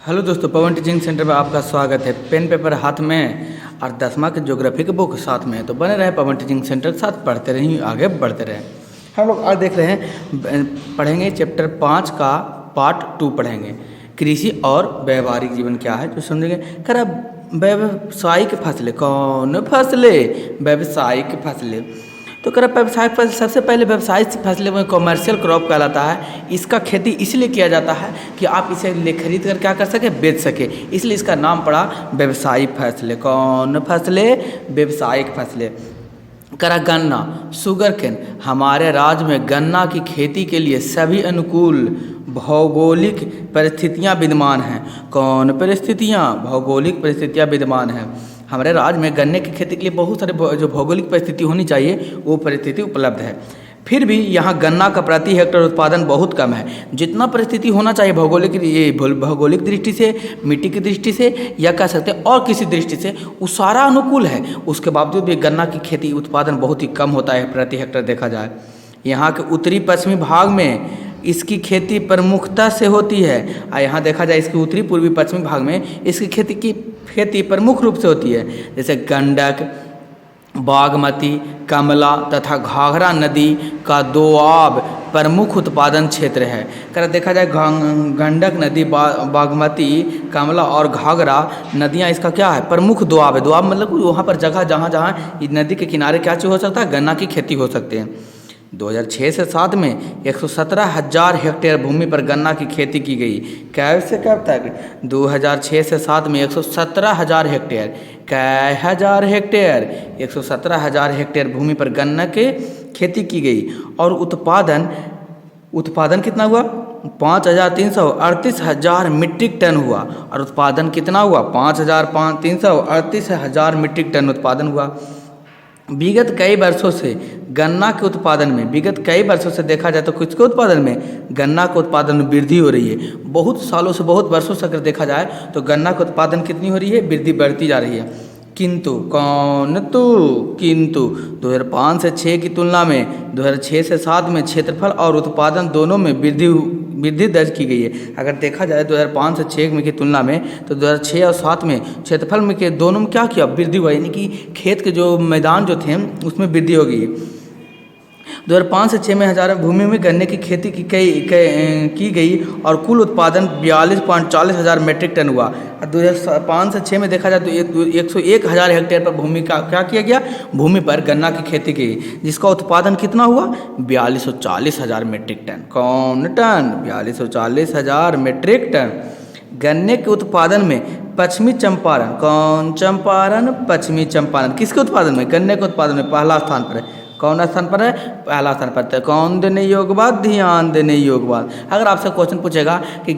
Hello दोस्तों, पवन teaching centre में आपका स्वागत है। पेन पेपर हाथ में और 10वां के ज्योग्राफी के बुक साथ में है, तो बने रहे पवन टीचिंग सेंटर के साथ, पढ़ते रहिए, आगे बढ़ते रहें। हम लोग आज देख रहे हैं, पढ़ेंगे चैप्टर 5 का पार्ट 2 पढ़ेंगे। कृषि और व्यवहारिक जीवन क्या है जो समझेंगे। कर व्यावसायिक फसलें, कौन फसलें? व्यावसायिक फसलें। तो कर व्यावसायिक फसल, सबसे पहले व्यावसायिक फसलें में कॉमर्शियल क्रॉप कहलाता है। इसका खेती इसलिए किया जाता है कि आप इसे ले खरीद कर क्या कर सके, बेच सके, इसलिए इसका नाम पड़ा व्यावसायिक फसलें। कौन फसलें? व्यावसायिक फसलें। करा गन्ना, शुगर केन। हमारे राज्य में गन्ना की खेती के लिए सभी अनुकूल भौगोलिक परिस्थितियां विद्यमान हैं। कौन परिस्थितियां? भौगोलिक परिस्थितियां विद्यमान हैं। हमारे राज्य में गन्ने की खेती के लिए बहुत सारे जो भौगोलिक परिस्थिति होनी चाहिए वो परिस्थिति उपलब्ध है। फिर भी यहाँ गन्ना का प्रति हेक्टेयर उत्पादन बहुत कम है। जितना परिस्थिति होना चाहिए भौगोलिक दृष्टि से, मिट्टी की दृष्टि से, या कह सकते हैं और किसी दृष्टि से, वो सारा अनुकूल है। उसके बावजूद भी गन्ना की खेती उत्पादन बहुत ही कम होता है प्रति हेक्टेयर देखा जाए। यहाँ के उत्तरी पश्चिमी भाग में इसकी खेती प्रमुखता से होती है। और यहाँ देखा जाए इसके उत्तरी पूर्वी पश्चिमी भाग में इसकी खेती प्रमुख रूप से होती है। जैसे गंडक, बागमती, कमला तथा घाघरा नदी का दोआब प्रमुख उत्पादन क्षेत्र है। कर देखा जाए गंडक नदी, बागमती, कमला और घाघरा नदियाँ इसका क्या है, प्रमुख दोआब है। दोआब मतलब वहाँ पर जगह जहाँ जहाँ नदी के किनारे क्या चीज़ हो सकता है, गन्ना की खेती हो सकते हैं। 2006 से 7 में 117,000 हेक्टेयर भूमि पर गन्ना की खेती की गई। कब से कब तक? 2006 से 7 में 117,000 हेक्टेयर। कै हज़ार हेक्टेयर? 117,000 हेक्टेयर भूमि पर गन्ना की खेती की गई। और उत्पादन कितना हुआ? 5,338,000 मीट्रिक टन हुआ। और उत्पादन कितना हुआ? 5,338,000 मीट्रिक टन उत्पादन हुआ। विगत कई वर्षों से गन्ना के उत्पादन में, देखा जाए तो किसके उत्पादन में? गन्ना के उत्पादन में वृद्धि हो रही है। बहुत सालों से, बहुत वर्षों से अगर देखा जाए तो गन्ना के उत्पादन कितनी हो रही है? वृद्धि बढ़ती जा रही है। किंतु 2005 से 6 की तुलना में 2006 से 7 में क्षेत्रफल और उत्पादन दोनों में वृद्धि दर्ज की गई है। अगर देखा जाए 2005 से 6 में की तुलना में, तो 2006 और 7 में क्षेत्रफल में के दोनों में क्या किया? वृद्धि हुआ, यानी कि खेत के जो मैदान जो थे उसमें वृद्धि हो गई। 2005 से 6 में हज़ार भूमि में गन्ने की खेती की गई और कुल उत्पादन 42.40 हज़ार मीट्रिक टन हुआ। 2005 से 6 में देखा जाए तो 101,000 हेक्टेयर पर भूमि का क्या किया गया? भूमि पर गन्ना की खेती की, जिसका उत्पादन कितना हुआ? 4240,000 मीट्रिक टन। कौन टन? 4240,000 metric tonne. गन्ने के उत्पादन में पश्चिमी चंपारण, कौन चंपारण? पश्चिमी चंपारण किसके उत्पादन में? गन्ने के उत्पादन में पहला स्थान पर है। कौन स्थान पर है? पहला स्थान पर है। कौन देने योग्य बात? ध्यान देने योग्य बात। अगर आपसे क्वेश्चन पूछेगा कि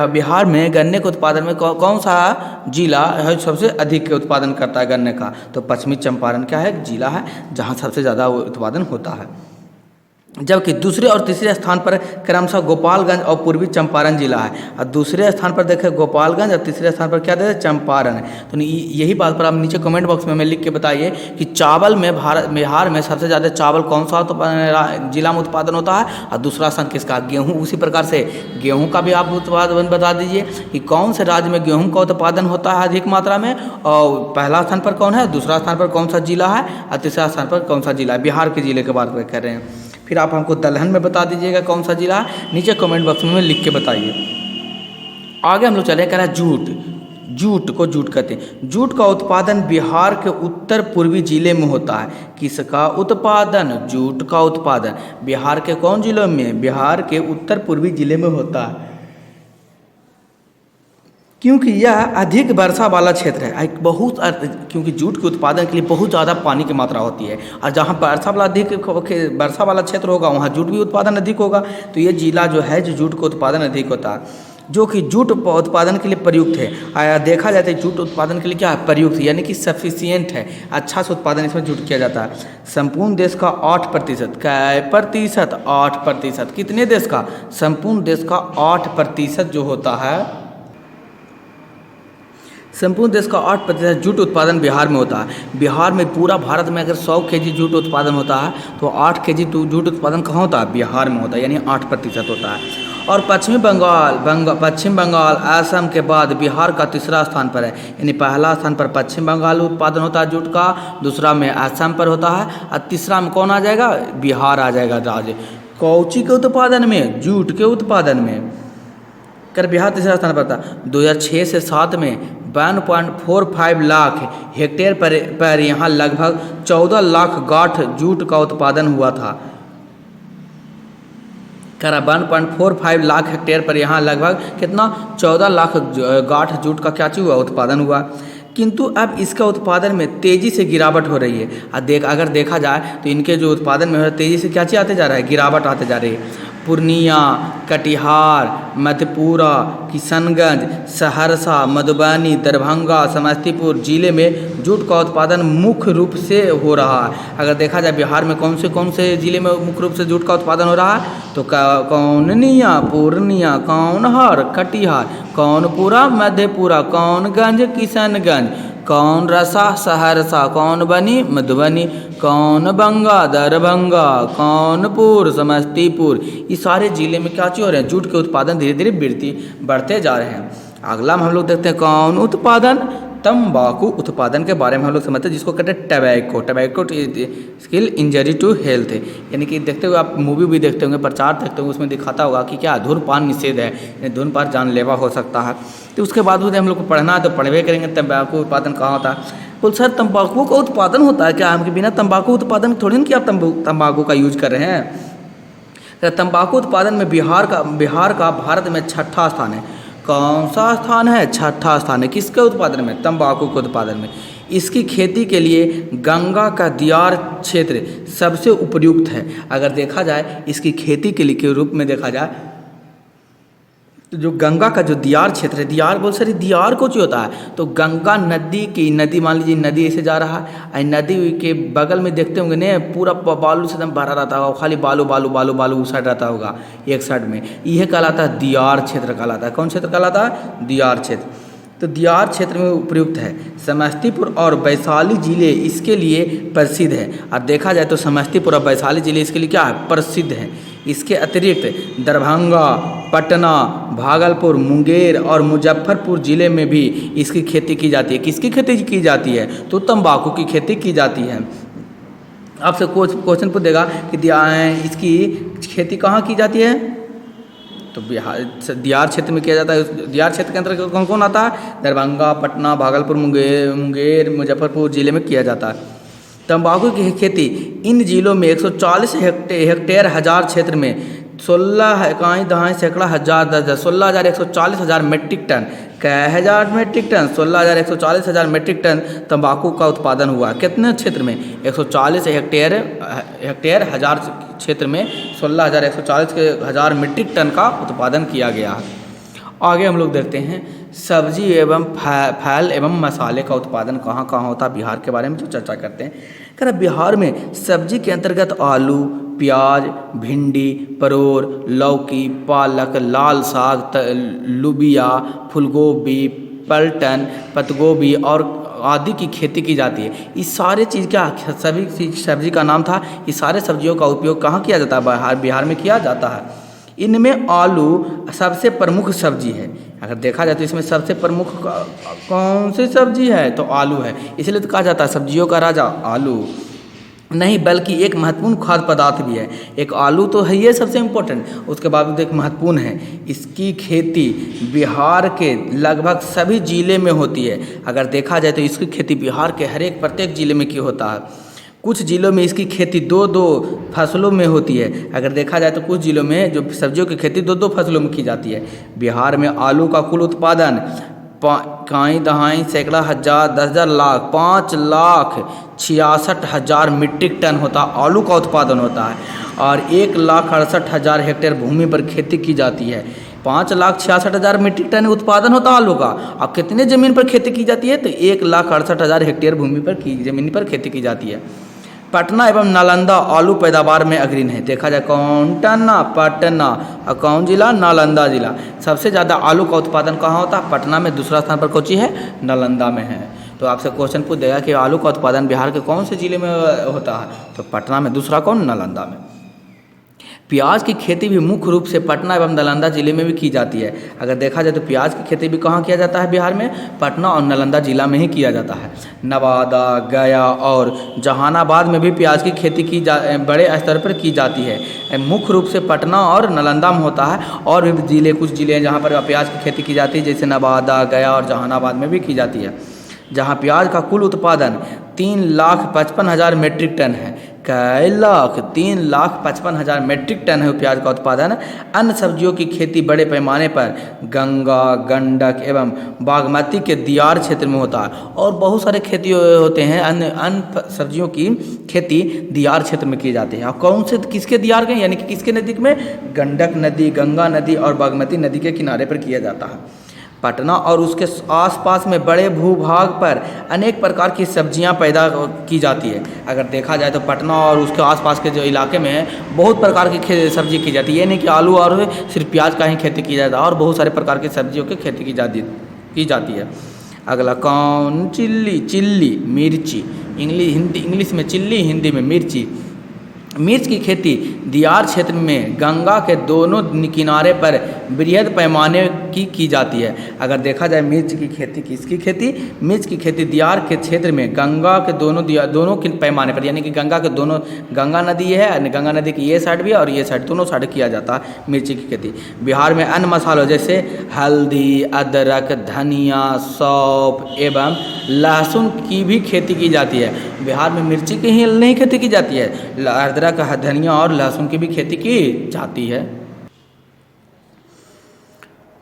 बिहार में गन्ने के उत्पादन में कौन सा जिला है सबसे अधिक उत्पादन करता है गन्ने का, तो पश्चिमी चंपारण क्या है? जिला है जहाँ सबसे ज़्यादा उत्पादन होता है। जबकि दूसरे और तीसरे स्थान पर क्रमशः गोपालगंज और पूर्वी चंपारण जिला है। और दूसरे स्थान पर देखें गोपालगंज और तीसरे स्थान पर क्या देते? चंपारण है। तो यही बात पर आप नीचे कमेंट बॉक्स में हमें लिख के बताइए कि चावल में बिहार में सबसे ज़्यादा चावल कौन सा जिला में उत्पादन होता है, और दूसरा स्थान किसका? गेहूँ। उसी प्रकार से गेहूँ का भी आप उत्पादन बता दीजिए कि कौन से राज्य में गेहूँ का उत्पादन होता है अधिक मात्रा में, और पहला स्थान पर कौन है, दूसरा स्थान पर कौन सा जिला है, और तीसरा स्थान पर कौन सा जिला है। बिहार के जिले के बारे में कर रहे हैं। फिर आप हमको दलहन में बता दीजिएगा कौन सा जिला है, नीचे कमेंट बॉक्स में लिख के बताइए। आगे हम लोग चले, कह रहा है जूट को जूट कहते हैं। जूट का उत्पादन बिहार के उत्तर पूर्वी जिले में होता है। किसका उत्पादन? जूट का उत्पादन बिहार के कौन जिलों में? बिहार के उत्तर पूर्वी जिले में होता है, क्योंकि यह अधिक वर्षा वाला क्षेत्र है। क्योंकि जूट के उत्पादन के लिए बहुत ज़्यादा पानी की मात्रा होती है, और जहाँ वर्षा वाला क्षेत्र होगा वहाँ जूट भी उत्पादन अधिक होगा। तो ये जिला जो है जो जूट का उत्पादन अधिक होता है, जो कि जूट उत्पादन के लिए प्रयुक्त है। देखा जाता है जूट उत्पादन के लिए क्या है? प्रयुक्त, यानी कि सफिशियंट है, अच्छा से उत्पादन इसमें जूट किया जाता है। संपूर्ण देश का 8%, कै प्रतिशत? 8%। कितने देश का? संपूर्ण देश का 8% जो होता है, संपूर्ण देश का 8% जूट उत्पादन बिहार में होता है। बिहार में पूरा भारत में अगर 100 kg जूट उत्पादन होता है तो 8 kg जूट उत्पादन कहाँ होता है? बिहार में होता है, यानी 8% होता है। और पश्चिम बंगाल असम के बाद बिहार का तीसरा स्थान पर है। यानी पहला स्थान पर पश्चिम बंगाल उत्पादन होता है जूट का, दूसरा में असम पर होता है और तीसरा में कौन आ जाएगा, बिहार आ जाएगा राज्य। कौची के उत्पादन में, जूट के उत्पादन में कर बिहार तीसरा स्थान पर था। 2006 से 7 में 1.45 लाख हेक्टेयर पर यहाँ लगभग 14 लाख गांठ जूट का उत्पादन हुआ था। करा 1.45 लाख हेक्टेयर पर यहाँ लगभग कितना 14 लाख गांठ जूट का क्या चीज हुआ, उत्पादन हुआ। किंतु अब इसका उत्पादन में तेज़ी से गिरावट हो रही है। अगर देखा जाए तो इनके जो उत्पादन में तेज़ी से क्या चीज़ आते जा रहा है, गिरावट आते जा रही है। पूर्णिया, कटिहार, मधेपुरा, किशनगंज, सहरसा, मधुबनी, दरभंगा, समस्तीपुर जिले में जूट का उत्पादन मुख्य रूप से हो रहा है। अगर देखा जाए बिहार में कौन से जिले में मुख्य रूप से जूट का उत्पादन हो रहा है, तो कौननिया, पूर्णिया, कौनहर, कटिहार, कौनपुरा, मधेपुरा, कौनगंज, किशनगंज, कौन रसा, सहरसा, कौन बनी, मधुबनी, कौन बंगा, दरभंगा, कौनपुर, समस्तीपुर, ये सारे जिले में क्या चीज़ हो रहे हैं, जूट के उत्पादन धीरे धीरे बढ़ते जा रहे हैं। अगला में हम लोग देखते हैं कौन उत्पादन, तंबाकू उत्पादन के बारे में हम लोग समझते हैं, जिसको कहते हैं tobacco skill injury to health. यानी कि देखते हुए आप मूवी भी देखते होंगे, प्रचार देखते होंगे, उसमें दिखाता होगा कि क्या धूम्रपान निषेध है, यानी धूम्रपान जानलेवा हो सकता है। तो उसके बाद हम लोग को पढ़ना है तो पढ़वे करेंगे तंबाकू उत्पादन कहाँ होता है। बोल सर तंबाकू का उत्पादन होता है क्या, हम बिना तंबाकू उत्पादन थोड़ी ना कि आप तंबाकू का यूज कर रहे हैं। तंबाकू उत्पादन में बिहार का भारत में 6ठा स्थान है। कौन सा स्थान है, 6ठा स्थान है। किसके उत्पादन में, तंबाकू के उत्पादन में। इसकी खेती के लिए गंगा का दियार क्षेत्र सबसे उपयुक्त है। अगर देखा जाए इसकी खेती के लिए के रूप में देखा जाए तो जो गंगा का जो दियार क्षेत्र है, दियार बोल सर दियार को होता है, तो गंगा नदी मान लीजिए नदी ऐसे जा रहा है, नदी के बगल में देखते होंगे ने पूरा बालू से एकदम भरा रहता होगा, खाली बालू बालू बालू बालू उस साइड रहता होगा, एक साइड में, यह कहलाता है दियार क्षेत्र कहलाता है। कौन क्षेत्र कहलाता है, दियार क्षेत्र। तो दियार क्षेत्र में उपयुक्त है। समस्तीपुर और वैशाली जिले इसके लिए प्रसिद्ध है। और देखा जाए तो समस्तीपुर और वैशाली जिले इसके लिए क्या है, प्रसिद्ध है। इसके अतिरिक्त दरभंगा, पटना, भागलपुर, मुंगेर और मुजफ्फरपुर जिले में भी इसकी खेती की जाती है। किसकी खेती की जाती है, तो तंबाकू की खेती की जाती है। आपसे क्वेश्चन पूछेगा कि इसकी खेती कहाँ की जाती है, तो दियार क्षेत्र में किया जाता है। दियार क्षेत्र के अंतर्गत कौन कौन आता है, दरभंगा, पटना, भागलपुर, मुंगेर, मुजफ्फरपुर जिले में किया जाता है। तंबाकू की खेती इन जिलों में 140 हेक्टेयर हजार क्षेत्र में 16,140,000 मेट्रिक टन, कै हज़ार मेट्रिक टन, 16,140,000 मेट्रिक टन तंबाकू का उत्पादन हुआ। कितने क्षेत्र में, 140 हेक्टेयर हजार क्षेत्र में 16,140,000 मेट्रिक टन का उत्पादन किया गया है। आगे हम लोग देखते हैं सब्जी एवं फल एवं मसाले का उत्पादन कहाँ कहाँ होता है, बिहार के बारे में जो चर्चा करते हैं। कह रहा बिहार में सब्जी के अंतर्गत आलू, प्याज, भिंडी, परोर, लौकी, पालक, लाल साग, लुबिया, फूलगोभी, पलटन, पत्तगोभी और आदि की खेती की जाती है। इस सारे चीज़ क्या सभी सब्जी का नाम था। इस सारे सब्जियों का उपयोग कहाँ किया जाता है, बिहार में किया जाता है। इनमें आलू सबसे प्रमुख सब्जी है। अगर देखा जाए तो इसमें सबसे प्रमुख कौन सी सब्जी है, तो आलू है। इसलिए तो कहा जाता है सब्जियों का राजा आलू नहीं, बल्कि एक महत्वपूर्ण खाद्य पदार्थ भी है। एक आलू तो है ये सबसे इम्पोर्टेंट, उसके बाद एक महत्वपूर्ण है। इसकी खेती बिहार के लगभग सभी जिले में होती है। अगर देखा जाए तो इसकी खेती बिहार के हर एक प्रत्येक जिले में क्यों होता है। कुछ जिलों में इसकी खेती दो फसलों में होती है। अगर देखा जाए तो कुछ जिलों में जो सब्जियों की खेती दो फसलों में की जाती है। बिहार में आलू का कुल उत्पादन काई दहाई सैकड़ा हजार 10,000 लाख 5,66,000 मीट्रिक टन होता आलू का उत्पादन होता है। और 1,68,000 हेक्टेयर भूमि पर खेती की जाती है। 5,66,000 मीट्रिक टन उत्पादन होता है आलू का। अब कितने ज़मीन पर खेती की जाती है, तो 1,68,000 हेक्टेयर भूमि पर ज़मीन पर खेती की जाती है। पटना एवं नालंदा आलू पैदावार में अग्रणी है। देखा जाए कौन टन्ना, पटना और कौन जिला, नालंदा जिला। सबसे ज़्यादा आलू का उत्पादन कहाँ होता है, पटना में। दूसरा स्थान पर कोची है, नालंदा में है। तो आपसे क्वेश्चन पूछ देगा कि आलू का उत्पादन बिहार के कौन से जिले में होता है, तो पटना में। दूसरा कौन, नालंदा में। प्याज की खेती भी मुख्य रूप से पटना एवं नालंदा जिले में भी की जाती है। अगर देखा जाए तो प्याज की खेती भी कहाँ किया जाता है बिहार में? पटना और नालंदा जिला में ही किया जाता है। नवादा, गया और जहानाबाद में भी प्याज की खेती बड़े स्तर पर की जाती है। मुख्य रूप से पटना और नालंदा में होता है, और भी जिले, कुछ जिले हैं जहाँ पर प्याज की खेती की जाती है, जैसे नवादा, गया और जहानाबाद में भी की जाती है। जहाँ प्याज का कुल उत्पादन 3,55,000 मीट्रिक टन है। कै लाख? 3,55,000 मीट्रिक टन है प्याज का उत्पादन। अन्य सब्जियों की खेती बड़े पैमाने पर गंगा, गंडक एवं बागमती के दियार क्षेत्र में होता है, और बहुत सारे खेती होते हैं अन्य सब्जियों की खेती दियार क्षेत्र में की जाती है। और कौन से, किसके दियार के, यानी कि किसके नज़दीक में? गंडक नदी, गंगा नदी और बागमती नदी के किनारे पर किया जाता है। पटना और उसके आसपास में बड़े भूभाग पर अनेक प्रकार की सब्जियां पैदा की जाती है। अगर देखा जाए तो पटना और उसके आसपास के जो इलाके में है, बहुत प्रकार की सब्जी की जाती है। ये नहीं कि आलू और सिर्फ प्याज का ही खेती की जाता है, और बहुत सारे प्रकार की सब्जियों की खेती की जाती है। अगला कौन? चिल्ली मिर्ची। इंग्लिश में चिल्ली, हिंदी में मिर्ची। मिर्च की खेती दियार क्षेत्र में गंगा के दोनों किनारे पर बृहद पैमाने की जाती है। अगर देखा जाए मिर्च की खेती, किसकी खेती? मिर्च की खेती दियार के क्षेत्र में गंगा के दोनों के पैमाने पर, यानी कि गंगा के दोनों, गंगा नदी है, गंगा नदी की ये साइड भी है और ये साइड, दोनों साइड किया जाता है मिर्ची की खेती। बिहार में अन्य मसालों जैसे हल्दी, अदरक, धनिया, सौंफ एवं लहसुन की भी खेती की जाती है। बिहार में मिर्ची की ही नहीं खेती की जाती है, अदरक, धनिया और लहसुन की भी खेती की जाती है।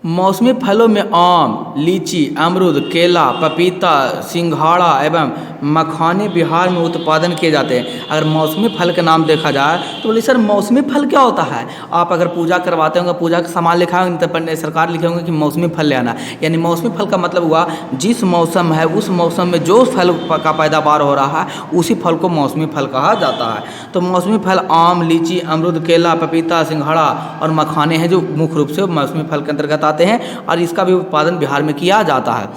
मौसमी फलों में आम, लीची, अमरूद, केला, पपीता, सिंघाड़ा एवं मखाने बिहार में उत्पादन किए जाते हैं। अगर मौसमी फल का नाम देखा जाए तो बोलिए सर मौसमी फल क्या होता है? आप अगर पूजा करवाते होंगे, पूजा का सामान लिखा होंगे तो सरकार लिखे होंगे कि मौसमी फल ले आना, यानी मौसमी फल का मतलब हुआ जिस मौसम है उस मौसम में जो फल का पैदावार हो रहा है उसी फल को मौसमी फल कहा जाता है। तो मौसमी फल आम, लीची, अमरूद, केला, पपीता, सिंघाड़ा और मखाने हैं जो मुख्य रूप से मौसमी फल के अंतर्गत आते हैं, और इसका भी उत्पादन बिहार में किया जाता है।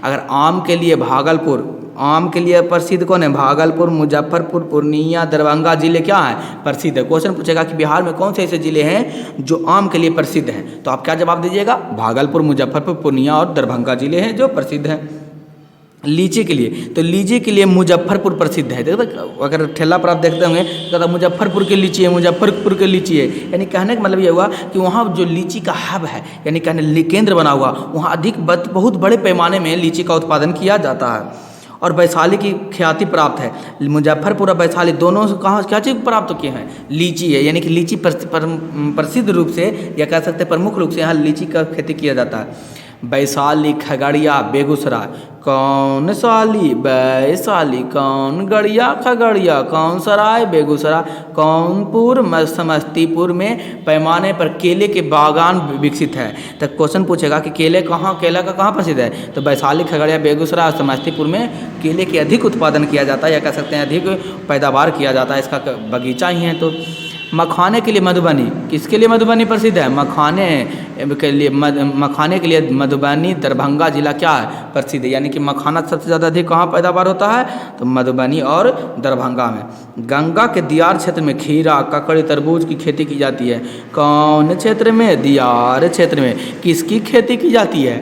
अगर आम के लिए भागलपुर, आम के लिए प्रसिद्ध कौन है? भागलपुर, मुजफ्फरपुर, पूर्णिया, दरभंगा जिले क्या है? प्रसिद्ध है। क्वेश्चन पूछेगा कि बिहार में कौन से ऐसे जिले हैं जो आम के लिए प्रसिद्ध हैं, तो आप क्या जवाब दीजिएगा? भागलपुर, मुजफ्फरपुर, पूर्णिया और दरभंगा जिले हैं जो प्रसिद्ध हैं। लीची के लिए, तो लीची के लिए मुजफ्फरपुर प्रसिद्ध है। देखो अगर ठेला पर आप देखते होंगे तो मुजफ्फरपुर की लीची है, मुजफ्फरपुर की लीची है, यानी कहने का मतलब ये हुआ कि वहाँ जो लीची का हब है, यानी कहने केंद्र बना हुआ, वहाँ बहुत बड़े पैमाने में लीची का उत्पादन किया जाता है। और वैशाली की ख्याति प्राप्त है। मुजफ्फरपुर और वैशाली दोनों कहाँ क्या चीज़ प्राप्त किए हैं? लीची है, यानी कि लीची प्रसिद्ध रूप से या कह सकते हैं प्रमुख रूप से यहाँ लीची का खेती किया जाता है। वैशाली, खगड़िया, बेगूसराय, कौन साली? वैशाली, कौन गड़िया? खगड़िया, कौन सराय? बेगूसराय, कौनपुर, समस्तीपुर में पैमाने पर केले के बागान विकसित है। तो क्वेश्चन पूछेगा कि केला का कहाँ प्रसिद्ध है? तो वैशाली, खगड़िया, बेगूसराय और समस्तीपुर में केले के अधिक उत्पादन किया जाता है, या कह सकते हैं अधिक पैदावार किया जाता है, इसका बगीचा ही है। तो मखाने के लिए मधुबनी, किसके लिए मधुबनी प्रसिद्ध है? मखाने के लिए मधुबनी, दरभंगा जिला क्या है? प्रसिद्ध है, यानी कि मखाना सबसे ज़्यादा अधिक कहाँ पैदावार होता है? तो मधुबनी और दरभंगा में। गंगा के दियार क्षेत्र में खीरा, ककड़ी, तरबूज की खेती की जाती है। कौन क्षेत्र में? दियार क्षेत्र में। किसकी खेती की जाती है?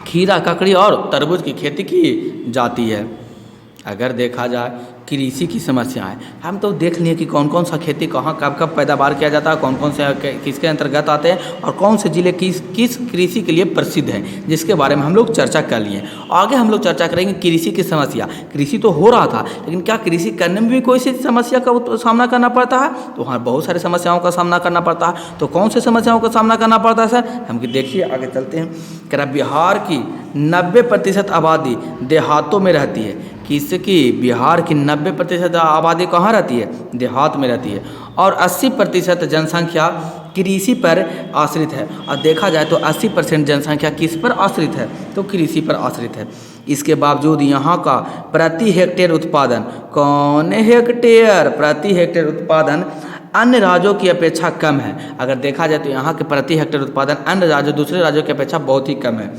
खीरा, ककड़ी और तरबूज की खेती की जाती है। अगर देखा जाए कृषि की समस्याएं, हम तो देख लिए कि कौन कौन सा खेती कहाँ कब कब पैदावार किया जाता है, कौन कौन से किसके अंतर्गत आते हैं और कौन से जिले किस कृषि के लिए प्रसिद्ध हैं, जिसके बारे में हम लोग चर्चा कर लिए। आगे हम लोग चर्चा करेंगे कृषि की समस्या। कृषि तो हो रहा था, लेकिन क्या कृषि करने में भी कोई सी समस्या का सामना करना पड़ता है? तो हाँ, बहुत सारी समस्याओं का सामना करना पड़ता है। तो कौन सी समस्याओं का सामना करना पड़ता है सर? हम देखिए आगे चलते हैं। कह रहा बिहार की 90% आबादी देहातों में रहती है। किसकी? बिहार की 90% आबादी कहाँ रहती है? देहात में रहती है। और 80% जनसंख्या कृषि पर आश्रित है। और देखा जाए तो 80% जनसंख्या किस पर आश्रित है? तो कृषि पर आश्रित है। इसके बावजूद यहाँ का प्रति हेक्टेयर उत्पादन, कौन हेक्टेयर? प्रति हेक्टेयर उत्पादन अन्य राज्यों की अपेक्षा कम है। अगर देखा जाए तो यहाँ के प्रति हेक्टेयर उत्पादन अन्य राज्यों, दूसरे राज्यों की अपेक्षा बहुत ही कम है।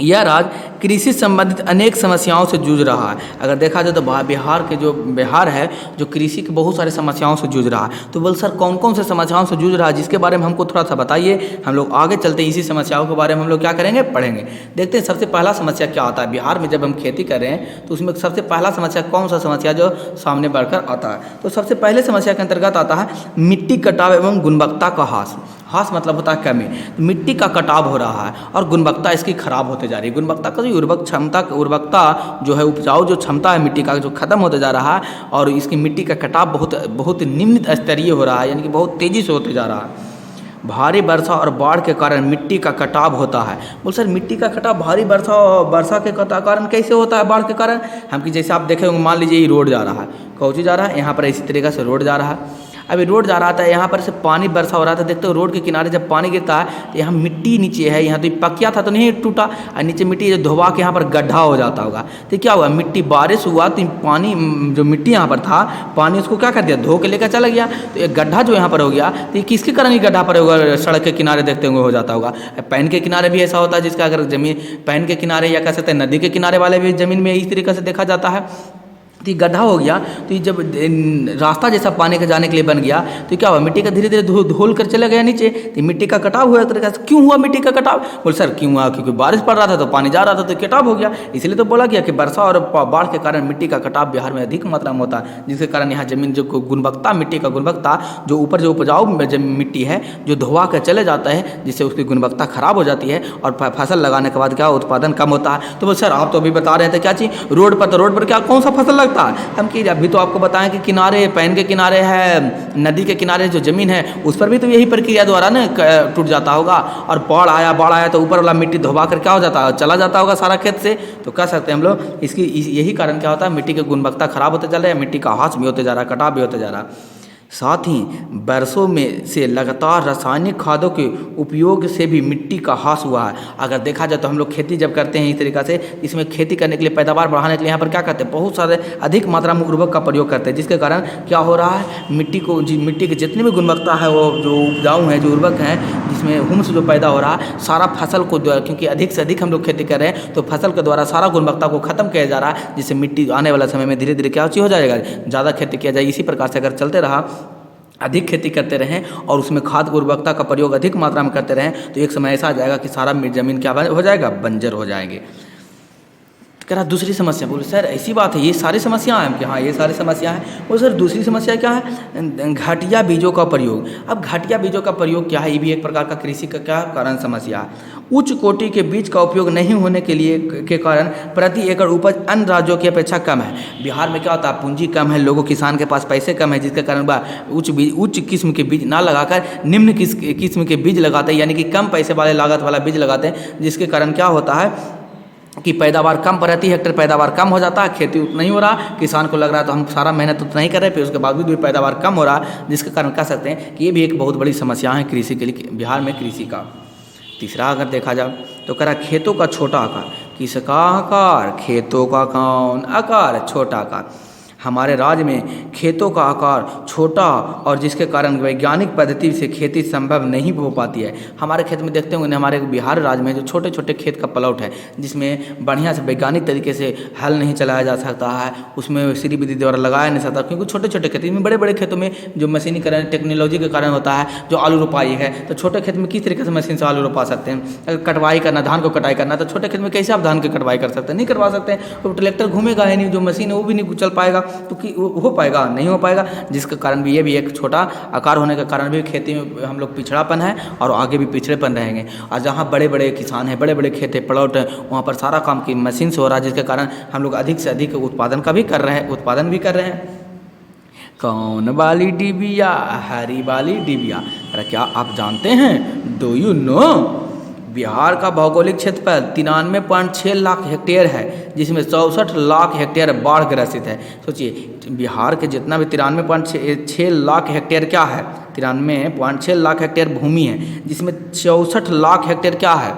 यह राज्य कृषि संबंधित अनेक समस्याओं से जूझ रहा है। अगर देखा जाए तो बिहार है जो कृषि की बहुत सारी समस्याओं से जूझ रहा है। तो बोल सर कौन कौन से समस्याओं से जूझ रहा है, जिसके बारे में हमको थोड़ा सा बताइए। हम लोग आगे चलते इसी समस्याओं के बारे में हम लोग क्या करेंगे, पढ़ेंगे। देखते हैं सबसे पहला समस्या क्या आता है बिहार में। जब हम खेती कर रहे हैं तो उसमें सबसे पहला समस्या कौन सा समस्या जो सामने बढ़कर आता है, तो सबसे पहले समस्या के अंतर्गत आता है मिट्टी कटाव एवं गुणवत्ता का ह्रास। ह्रास मतलब होता है कमी। तो मिट्टी का कटाव हो रहा है और गुणवत्ता इसकी खराब होते जा रही है। गुणवत्ता का जो उर्वरकता जो है, उपजाऊ जो क्षमता है मिट्टी का, जो खत्म होते जा रहा है और इसकी मिट्टी का कटाव बहुत निम्न स्तरीय हो रहा है, यानी कि बहुत तेज़ी से होते जा रहा है। भारी वर्षा और बाढ़ के कारण मिट्टी का कटाव होता है। बोल सर मिट्टी का कटाव भारी वर्षा के कारण कैसे होता है, बाढ़ के कारण? हम कि जैसे आप देखे होंगे, मान लीजिए ये रोड जा रहा है, कौन सी जा रहा है, यहाँ पर इसी तरीक़े से रोड जा रहा है। अभी रोड जा रहा था, यहाँ पर से पानी बरसा हो रहा था। देखते हो रोड के किनारे जब पानी गिरता है तो यहाँ मिट्टी नीचे है, यहाँ तो पकिया था तो नहीं टूटा, और नीचे मिट्टी धोवा के यहाँ पर गड्ढा हो जाता होगा। तो क्या हुआ, मिट्टी बारिश हुआ तो पानी जो मिट्टी यहाँ पर था, पानी उसको क्या कर दिया, धो के लेकर चला गया। तो एक गड्ढा जो यहाँ पर हो गया, तो ये किसके कारण ये गड्ढा पर होगा, सड़क के किनारे देखते होंगे हो जाता होगा। पैन के किनारे भी ऐसा होता है, जिसका अगर जमीन पैन के किनारे या कह सकते हैं नदी के किनारे वाले भी ज़मीन में इस तरीके से देखा जाता है। तो गड्ढा हो गया, तो ये जब रास्ता जैसा पानी के जाने के लिए बन गया, तो क्या हुआ, मिट्टी का धीरे धीरे धोल कर चला गया नीचे। तो मिट्टी का कटाव हुआ एक तरीके से। क्यों हुआ मिट्टी का कटाव? बोल सर क्यों हुआ, क्योंकि बारिश पड़ रहा था तो पानी जा रहा था तो कटाव हो गया। इसलिए तो बोला गया कि वर्षा और बाढ़ के कारण मिट्टी का कटाव बिहार में अधिक मात्रा में होता है, जिसके कारण यहाँ जमीन जो गुणवत्ता, मिट्टी का गुणवत्ता, जो ऊपर जो उपजाऊ मिट्टी है जो धोवा कर चले जाता है, जिससे उसकी गुणवत्ता खराब हो जाती है और फसल लगाने के बाद क्या उत्पादन कम होता है। तो बोल सर आप तो अभी बता रहे थे क्या चीज़, रोड पर, तो रोड पर क्या कौन सा फसल लगता है? हम कि अभी तो आपको बताएं कि किनारे, पैन के किनारे है, नदी के किनारे जो ज़मीन है उस पर भी तो यही प्रक्रिया द्वारा ना टूट जाता होगा। और बाढ़ आया तो ऊपर वाला मिट्टी धोवा कर क्या हो जाता है, चला जाता होगा सारा खेत से। तो कह सकते हैं हम लोग इसकी यही कारण क्या होता है, मिट्टी की गुणवत्ता खराब होते चल रहा है, मिट्टी का ह्रास भी होते जा रहा है, कटाव भी होते जा रहा है। साथ ही बरसों में से लगातार रासायनिक खादों के उपयोग से भी मिट्टी का ह्रास हुआ है। अगर देखा जाए तो हम लोग खेती जब करते हैं इस तरीक़ा से, इसमें खेती करने के लिए, पैदावार बढ़ाने के लिए यहाँ पर क्या करते हैं, बहुत सारे अधिक मात्रा में उर्वरक का प्रयोग करते हैं, जिसके कारण क्या हो रहा है, मिट्टी की जितनी भी गुणवत्ता है, वो जो उपजाऊ है, जो उर्वरक हैं, जिसमें हुम्स जो पैदा हो रहा है, सारा फसल को, क्योंकि अधिक से अधिक हम लोग खेती कर रहे हैं तो फसल के द्वारा सारा गुणवत्ता को खत्म किया जा रहा है, जिससे मिट्टी आने वाला समय में धीरे धीरे क्या हो जाएगा, ज़्यादा खेती किया जाए। इसी प्रकार से अगर चलते रहा, अधिक खेती करते रहें और उसमें खाद उर्वरकता का प्रयोग अधिक मात्रा में करते रहें, तो एक समय ऐसा आ जाएगा कि सारा ज़मीन क्या हो जाएगा, बंजर हो जाएंगे। कह रहा दूसरी समस्या, बोले सर ऐसी बात है, ये सारी समस्या हैं कि हाँ ये सारी समस्या हैं। बोले सर दूसरी समस्या क्या है, घटिया बीजों का प्रयोग। अब घटिया बीजों का प्रयोग क्या है, ये भी एक प्रकार का कृषि का क्या कारण समस्या है। उच्च कोटि के बीज का उपयोग नहीं होने के कारण प्रति एकड़ उपज अन्य राज्यों की अपेक्षा कम है। बिहार में क्या होता है, पूंजी कम है, लोगों किसान के पास पैसे कम है, जिसके कारण वह उच्च किस्म के बीज ना लगाकर निम्न किस्म के बीज लगाते हैं, यानी कि कम पैसे वाले लागत वाला बीज लगाते हैं, जिसके कारण क्या होता है कि पैदावार कम, प्रति हेक्टेयर पैदावार कम हो जाता है, खेती उतना नहीं हो रहा, किसान को लग रहा है तो हम सारा मेहनत उतना ही कर रहे हैं, फिर उसके बावजूद भी पैदावार कम हो रहा है, जिसके कारण कह सकते हैं कि ये भी एक बहुत बड़ी समस्या है कृषि के लिए, बिहार में कृषि का। तीसरा अगर देखा जाए तो कह रहा खेतों का छोटा आकार। किसका आकार, खेतों का कौन आकार, छोटा आकार। हमारे राज्य में खेतों का आकार छोटा और जिसके कारण वैज्ञानिक पद्धति से खेती संभव नहीं हो पाती है। हमारे खेत में देखते होंगे, हमारे बिहार राज्य में जो छोटे छोटे खेत का प्लॉट है, जिसमें बढ़िया से वैज्ञानिक तरीके से हल नहीं चलाया जा सकता है, उसमें श्री विधि द्वारा लगाया नहीं सकता, क्योंकि छोटे छोटे खेत में, बड़े बड़े खेतों में जो मशीनीकरण टेक्नोलॉजी के कारण होता है, जो आलू रोपाई है, तो छोटे खेत में किस तरीके से मशीन से आलू रोपा सकते हैं। अगर कटवाई करना, धान को कटाई करना, तो छोटे खेत में कैसे आप धान की कटवाई कर सकते हैं, नहीं करवा सकते हैं। तो ट्रैक्टर घूमेगा ही नहीं, जो मशीन है वो भी नहीं चल पाएगा, तो हो पाएगा, नहीं हो पाएगा, जिसके कारण भी ये भी एक छोटा आकार होने के कारण भी खेती में हम लोग पिछड़ापन है और आगे भी पिछड़ेपन रहेंगे। और जहाँ बड़े बड़े किसान हैं, बड़े बड़े खेत है, प्लॉट है, वहाँ पर सारा काम की मशीन से हो रहा है, जिसके कारण हम लोग अधिक से अधिक उत्पादन भी कर रहे हैं। कौन वाली डिबिया, हरी वाली डिबिया। अरे क्या आप जानते हैं, डू यू नो, बिहार का भौगोलिक क्षेत्रफल 93.6 लाख हेक्टेयर है, जिसमें 64 लाख हेक्टेयर बाढ़ ग्रसित है। सोचिए बिहार के जितना भी 93.6 लाख हेक्टेयर क्या है, 93.6 लाख हेक्टेयर भूमि है, जिसमें 64 लाख हेक्टेयर क्या है,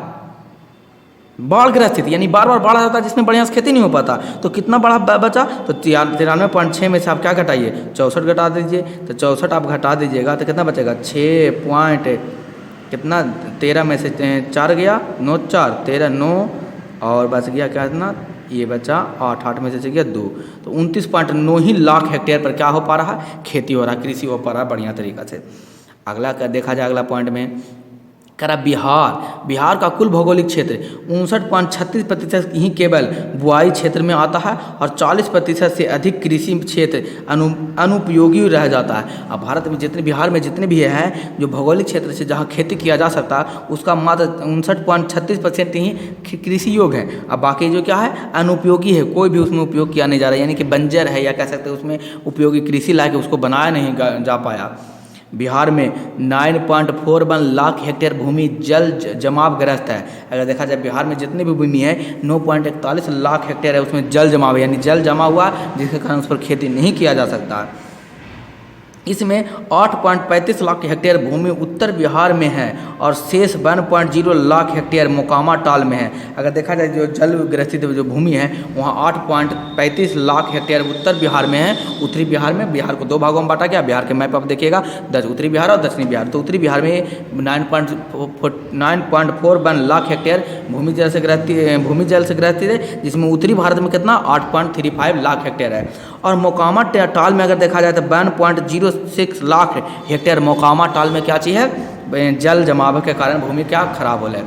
बाढ़ ग्रसित, यानी बार बार बाढ़ आ जाता है, जिसमें बढ़िया से खेती नहीं हो पाता। तो कितना बड़ा बचा, तो 93.6 में से आप क्या घटाइए, 64 घटा दीजिए, तो 64 आप घटा दीजिएगा तो कितना बचेगा, 6 पॉइंट कितना, 13 में से 4 गया, 9 4 13, 9 और बच गया क्या इतना, ये बचा 8, 8 में से गया 2, तो 29.9 ही लाख हेक्टेयर पर क्या हो पा रहा है, खेती हो रहा है, कृषि हो पा रहा है बढ़िया तरीक़ा से। अगला का देखा जाए, अगला पॉइंट में करा बिहार का कुल भौगोलिक क्षेत्र 59.36% ही केवल बुआई क्षेत्र में आता है और 40% से अधिक कृषि क्षेत्र अनुपयोगी रह जाता है। अब भारत में जितने, बिहार में जितने भी हैं जो भौगोलिक क्षेत्र से जहां खेती किया जा सकता है उसका मात्र 59.36% ही कृषि योग्य है। अब बाकी जो क्या है अनुपयोगी है, कोई भी उसमें उपयोग किया नहीं जा रहा है, यानी कि बंजर है या कह सकते हैं उसमें उपयोगी कृषि लायक उसको बनाया नहीं जा पाया। बिहार में 9.41 लाख हेक्टेयर भूमि जल जमाव ग्रस्त है। अगर देखा जाए बिहार में जितनी भी भूमि है 9.41 लाख हेक्टेयर है, उसमें जल जमाव है, यानी जल जमा हुआ जिसके कारण उस पर खेती नहीं किया जा सकता। इसमें 8.35 लाख हेक्टेयर भूमि उत्तर बिहार में है और शेष 1.0 लाख हेक्टेयर मोकामा टाल में है। अगर देखा जाए जो जल ग्रसित जो भूमि है वहाँ 8.35 लाख हेक्टेयर उत्तर बिहार में है। उत्तरी बिहार में, बिहार को 2 भागों में बांटा गया, बिहार के मैप आप देखिएगा उत्तरी बिहार और दक्षिणी बिहार। तो उत्तरी बिहार में 9.41 लाख हेक्टेयर भूमि जल से ग्रसित है, जिसमें उत्तरी भारत में कितना 8.35 लाख हेक्टेयर है। और मोकामा टाल में अगर देखा जाए तो 1.06 लाख हेक्टेयर मोकामा टाल में क्या चीज़ है, जल जमाव के कारण भूमि क्या खराब हो है।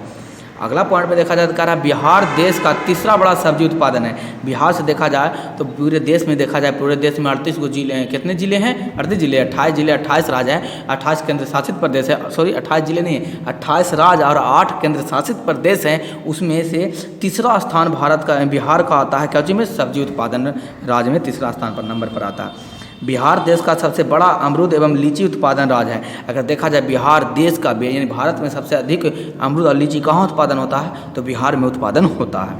अगला पॉइंट में देखा जाए तो कह रहा है बिहार देश का तीसरा बड़ा सब्जी उत्पादन है। बिहार से देखा जाए तो पूरे देश में देखा जाए, पूरे देश में 38 को जिले हैं। कितने जिले हैं, 38 जिले, 28 जिले, 28 राज्य हैं, 28 केंद्र शासित प्रदेश है, सॉरी 28 जिले नहीं है, 28 राज्य और 8 केंद्र शासित प्रदेश हैं। उसमें से तीसरा स्थान भारत का, बिहार का आता है क्या चीज़ में, सब्जी उत्पादन राज्य में तीसरा स्थान पर नंबर पर आता है। बिहार देश का सबसे बड़ा अमरूद एवं लीची उत्पादन राज्य है। अगर देखा जाए बिहार देश का, यानी भारत में सबसे अधिक अमरूद और लीची कहाँ उत्पादन होता है, तो बिहार में उत्पादन होता है।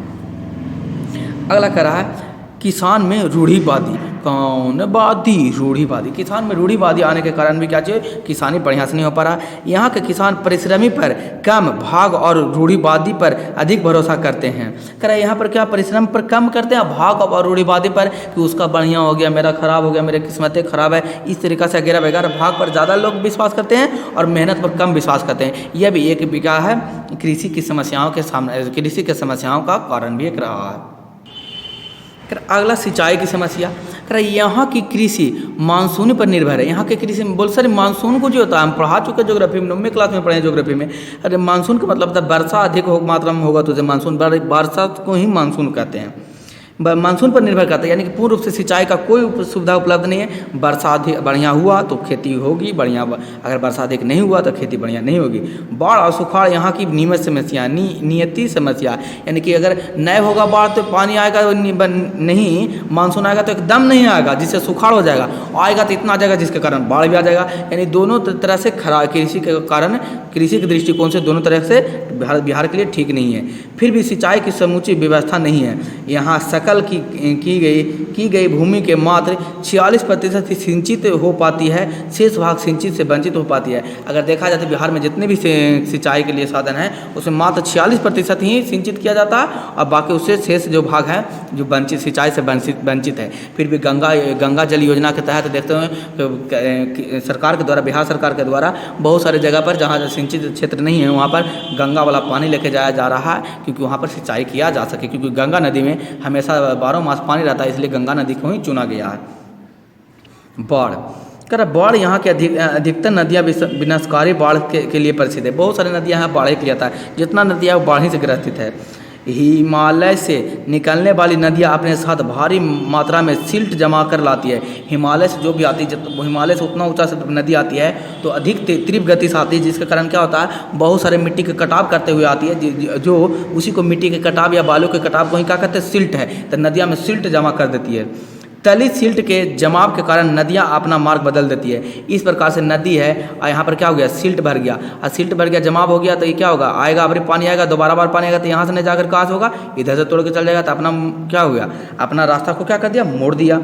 अगला कह रहा है किसान में रूढ़िवादी, कौन बादी, रूढ़िवादी। किसान में रूढ़िवादी आने के कारण भी क्या चाहिए, किसानी बढ़िया से नहीं हो पा रहा। यहाँ के किसान परिश्रमी पर कम, भाग और रूढ़िवादी पर अधिक भरोसा करते हैं। कह रहा है यहाँ पर क्या परिश्रम पर कम करते हैं, भाग और रूढ़िवादी पर कि उसका बढ़िया हो गया, मेरा खराब हो गया, मेरी किस्मतें खराब है, इस तरीक़ा से अगैरह वगैरह भाग पर ज़्यादा लोग विश्वास करते हैं और मेहनत पर कम विश्वास करते हैं। यह भी एक क्या है, कृषि की समस्याओं के सामने, कृषि की समस्याओं का कारण भी एक रहा है। अगला सिंचाई की समस्या, कह यहाँ की कृषि मानसून पर निर्भर है। यहाँ की कृषि में बोल सर मानसून को जो होता है, हम पढ़ा चुके ज्योग्राफी में, 9वीं क्लास में पढ़े ज्योग्राफी में। अरे मानसून का मतलब था वर्षा अधिक मात्रा में होगा तो मानसून, वर्षा को ही मानसून कहते हैं। मानसून पर निर्भर करता है, यानी कि पूर्ण रूप से सिंचाई का कोई सुविधा उपलब्ध नहीं है। वर्षा अधिक बढ़िया हुआ तो खेती होगी बढ़िया, अगर वर्षा अधिक नहीं हुआ तो खेती बढ़िया नहीं होगी। बाढ़ और सुखाड़ यहाँ की नियमित समस्या, नियति समस्या, यानी कि अगर नहीं होगा बाढ़ तो पानी आएगा नहीं, मानसून आएगा तो एकदम नहीं आएगा जिससे सुखाड़ हो जाएगा, आएगा तो इतना आ जाएगा जिसके कारण बाढ़ भी आ जाएगा। यानी दोनों तरह से खराब, कृषि के कारण, कृषि के दृष्टिकोण से दोनों तरह से बिहार के लिए ठीक नहीं है। फिर भी सिंचाई की समुचित व्यवस्था नहीं है। यहाँ सकल की गई भूमि के मात्र 46% ही सिंचित हो पाती है, शेष भाग सिंचित से वंचित हो पाती है। अगर देखा जाए तो बिहार में जितने भी सिंचाई के लिए साधन हैं उसमें मात्र 46% ही सिंचित किया जाता है और बाकी उससे शेष जो भाग है जो वंचित, सिंचाई से वंचित है। फिर भी गंगा जल योजना के तहत देखते हैं सरकार के द्वारा, बिहार सरकार के द्वारा बहुत सारे जगह पर जहाँ सिंचित क्षेत्र नहीं है वहाँ पर गंगा वाला पानी लेके जाया जा रहा है, क्योंकि वहाँ पर सिंचाई किया जा सके, क्योंकि गंगा नदी में हमेशा 12 मास पानी रहता है, इसलिए गंगा नदी को ही चुना गया है। बाढ़ यहाँ के अधिकतर नदियाँ विनाशकारी बाढ़ के लिए प्रसिद्ध है। बहुत सारी नदियाँ यहाँ बाढ़ के लिए आता है, जितना नदियाँ वो बाढ़ ही से ग्रसित है। हिमालय से निकलने वाली नदियाँ अपने साथ भारी मात्रा में सिल्ट जमा कर लाती है। हिमालय से जो भी आती है, हिमालय से उतना ऊंचा से नदी आती है तो अधिक तीव्र गति से आती है, जिसके कारण क्या होता है बहुत सारे मिट्टी के कटाव करते हुए आती है, जो उसी को मिट्टी के कटाव या बालू के कटाव को ही क्या कहते हैं, सिल्ट है। तो नदियाँ में सिल्ट जमा कर देती है। तली सिल्ट के जमाव के कारण नदियाँ अपना मार्ग बदल देती है। इस प्रकार से नदी है और यहाँ पर क्या हो गया, सिल्ट भर गया, और सिल्ट भर गया, जमाव हो गया तो ये क्या होगा, आएगा अभी पानी आएगा, दोबारा बार पानी आएगा तो यहाँ से नहीं जाकर कहाँ से होगा, इधर से तोड़ के चल जाएगा। तो अपना क्या हो गया, अपना रास्ता को क्या कर दिया, मोड़ दिया,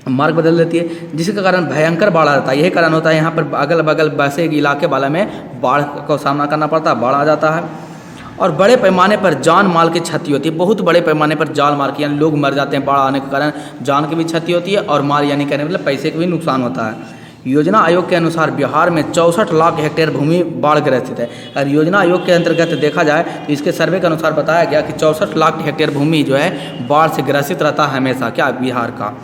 मार्ग बदल देती है, जिसके कारण भयंकर बाढ़ आता है। यही कारण होता है यहाँ पर अगल बगल बसे इलाके वाले में बाढ़ का सामना करना पड़ता है, बाढ़ आ जाता है। और बड़े पैमाने पर जान माल की क्षति होती है। बहुत बड़े पैमाने पर जान माल की, यानी लोग मर जाते हैं बाढ़ आने के कारण, जान की भी क्षति होती है और माल यानी कहने मतलब पैसे का भी नुकसान होता है। योजना आयोग के अनुसार बिहार में 64 लाख हेक्टेयर भूमि बाढ़ ग्रसित है। अगर योजना आयोग के अंतर्गत देखा जाए तो इसके सर्वे के अनुसार बताया गया कि 64 लाख हेक्टेयर भूमि जो है बाढ़ से ग्रसित रहता है हमेशा। क्या बिहार का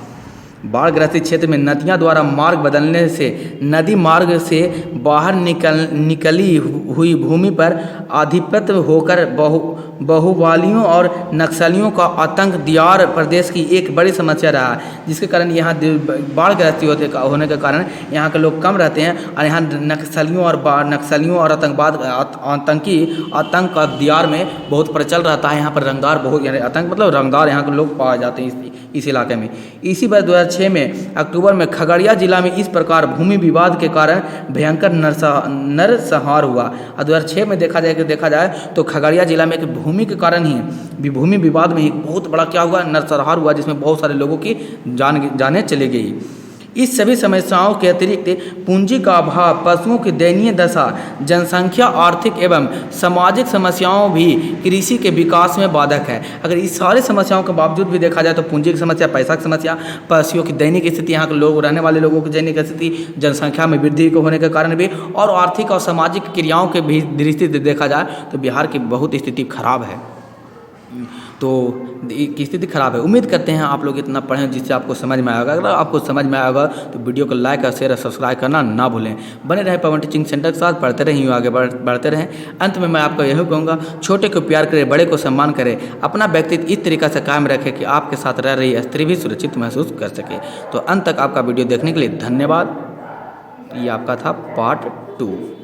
बाढ़ ग्रसित क्षेत्र में नदियां द्वारा मार्ग बदलने से नदी मार्ग से बाहर निकली हुई भूमि पर आधिपत्य होकर बाहुबलियों और नक्सलियों का आतंक दियार प्रदेश की एक बड़ी समस्या रहा है, जिसके कारण यहाँ बाढ़ ग्रसित होने के कारण यहाँ के लोग कम रहते हैं और यहाँ नक्सलियों और आतंक का दियार में बहुत प्रचल रहता है। यहाँ पर रंगदार बहुत यानी आतंक मतलब रंगदार यहाँ के लोग पाए जाते हैं इस इलाके में। इसी बार 2006 में अक्टूबर में खगड़िया जिला में इस प्रकार भूमि विवाद के कारण भयंकर नरसंहार हुआ। और 2006 में देखा जाए तो खगड़िया जिला में एक भूमि के कारण ही भूमि विवाद में एक बहुत बड़ा क्या हुआ नरसंहार हुआ, जिसमें बहुत सारे लोगों की जानें चली गई। इस सभी समस्याओं के अतिरिक्त पूंजी का अभाव, पशुओं की दयनीय दशा, जनसंख्या, आर्थिक एवं सामाजिक समस्याओं भी कृषि के विकास में बाधक है। अगर इस सारी समस्याओं के बावजूद भी देखा जाए तो पूंजी की समस्या, पैसा की समस्या, पशुओं की दैनिक स्थिति, यहाँ के लोग रहने वाले लोगों की दैनिक स्थिति, जनसंख्या में वृद्धि को होने के कारण भी और आर्थिक और सामाजिक क्रियाओं के भी दृष्टि से देखा जाए तो बिहार की बहुत स्थिति खराब है। तो की स्थिति खराब है। उम्मीद करते हैं आप लोग इतना पढ़ें जिससे आपको समझ में आएगा। अगर आपको समझ में आएगा तो वीडियो को लाइक और शेयर और सब्सक्राइब करना ना भूलें। बने रहें पवन टीचिंग सेंटर के साथ, पढ़ते रहें, यूँ आगे बढ़ते रहें। अंत में मैं आपको यही कहूँगा, छोटे को प्यार करें, बड़े को सम्मान करें, अपना व्यक्तित्व इस तरीक़ा से कायम रखें कि आपके साथ रह रही स्त्री भी सुरक्षित महसूस कर सके। तो अंत तक आपका वीडियो देखने के लिए धन्यवाद। ये आपका था पार्ट 2।